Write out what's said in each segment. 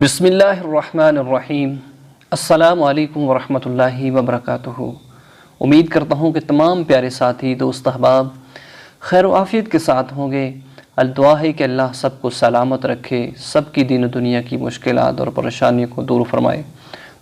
बिस्मिल्लाहिर्रहमानिर्रहीम। अस्सलामु अलैकुम वरहमतुल्लाहि वबरकातुहू। उम्मीद करता हूँ कि तमाम प्यारे साथी दोस्त अहबाब खैर व आफ़ियत के साथ होंगे। दुआ है कि अल्लाह सबको सलामत रखे, सबकी दीन दुनिया की मुश्किलात और परेशानियों को दूर फरमाए।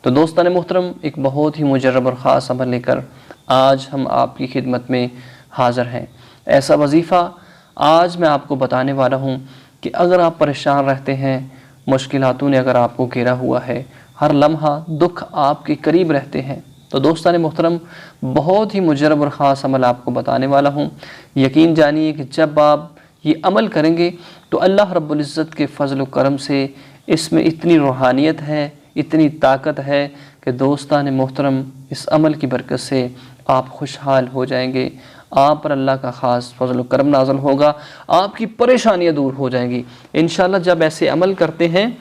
तो दोस्तान मोहतरम, एक बहुत ही मुजर्रब और ख़ास अमल लेकर आज हम आपकी खिदमत में हाज़िर हैं। ऐसा वजीफ़ा आज मैं आपको बताने वाला हूँ कि अगर आप परेशान रहते हैं, मुश्किलातों ने अगर आपको घेरा हुआ है, हर लम्हा दुख आपके करीब रहते हैं, तो दोस्तान मोहतरम बहुत ही मुजर्रब और ख़ास अमल आपको बताने वाला हूँ। यकीन जानिए कि जब आप ये अमल करेंगे तो अल्लाह रब्बुल इज़्ज़त के फ़ज़ल व करम से इसमें इतनी रूहानियत है, इतनी ताकत है कि दोस्तान मोहतरम इस अमल की बरकत से आप खुशहाल हो जाएंगे। आप पर अल्लाह का ख़ास फ़ज़ल व करम नाज़िल होगा, आपकी परेशानियाँ दूर हो जाएंगी इंशाअल्लाह। जब ऐसे अमल करते हैं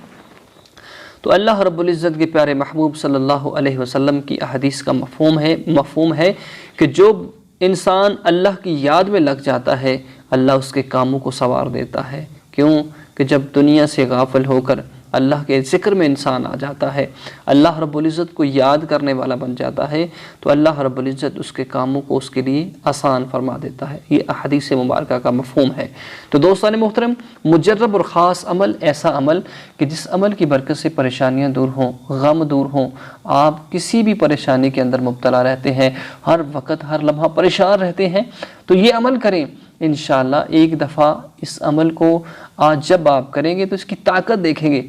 तो अल्लाह रब्बुल इज़्ज़त के प्यारे महबूब सल्लल्लाहु अलैहि वसल्लम की हदीस का मफ़हूम है कि जो इंसान अल्लाह की याद में लग जाता है, अल्लाह उसके कामों को संवार देता है। क्यों कि जब दुनिया से गाफिल होकर अल्लाह के ज़िक्र में इंसान आ जाता है, अल्लाह रब्बुल इज़्ज़त को याद करने वाला बन जाता है, तो अल्लाह रब्बुल इज़्ज़त उसके कामों को उसके लिए आसान फरमा देता है। ये हदीस मुबारका का मफ़हूम है। तो दोस्तान मोहतरम, मुजर्रब और ख़ास अमल ऐसा अमल कि जिस अमल की बरकत से परेशानियाँ दूर हों, गम दूर हों, आप किसी भी परेशानी के अंदर मुब्तला रहते हैं, हर वक्त हर लम्हा परेशान रहते हैं, तो ये अमल करें इंशाअल्लाह। एक दफ़ा इस अमल को आज जब आप करेंगे तो इसकी ताकत देखेंगे।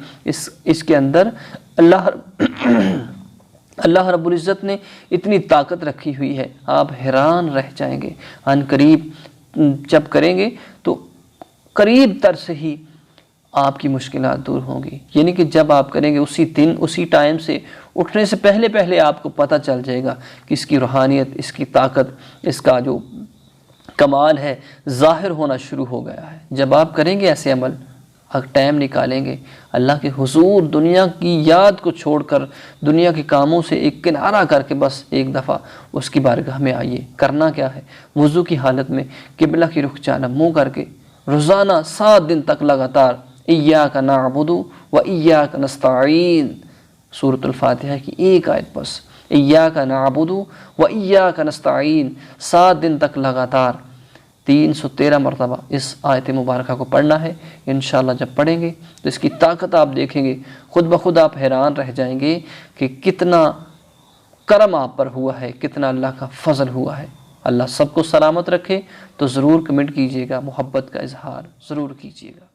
इसके अंदर अल्लाह रब्बुल इज़्ज़त ने इतनी ताकत रखी हुई है, आप हैरान रह जाएंगे। अनकरीब जब करेंगे तो करीब तर से ही आपकी मुश्किलात दूर होंगी। यानी कि जब आप करेंगे उसी दिन उसी टाइम से उठने से पहले पहले आपको पता चल जाएगा कि इसकी रूहानियत, इसकी ताकत, इसका जो कमाल है ज़ाहिर होना शुरू हो गया है। जब आप करेंगे ऐसे अमल, अगर टाइम निकालेंगे अल्लाह के हुजूर, दुनिया की याद को छोड़कर, दुनिया के कामों से एक किनारा करके बस एक दफ़ा उसकी बारगाह में आइए। करना क्या है, वज़ू की हालत में किबला की रुख जाना, मुँह करके रोज़ाना 7 दिन तक लगातार इय्याका नअबुदु व इय्याका नस्तईन, सूरतुल फातिहा की एक आयत बस, इय्याका नअबुदु व इय्याका नस्तईन, 7 दिन तक लगातार 313 मरतबा इस आयत मुबारका को पढ़ना है। इंशाअल्लाह जब पढ़ेंगे तो इसकी ताकत आप देखेंगे, खुद ब खुद आप हैरान रह जाएंगे कि कितना करम आप पर हुआ है, कितना अल्लाह का फ़ज़ल हुआ है। अल्लाह सबको सलामत रखे। तो ज़रूर कमेंट कीजिएगा, मोहब्बत का इजहार ज़रूर कीजिएगा।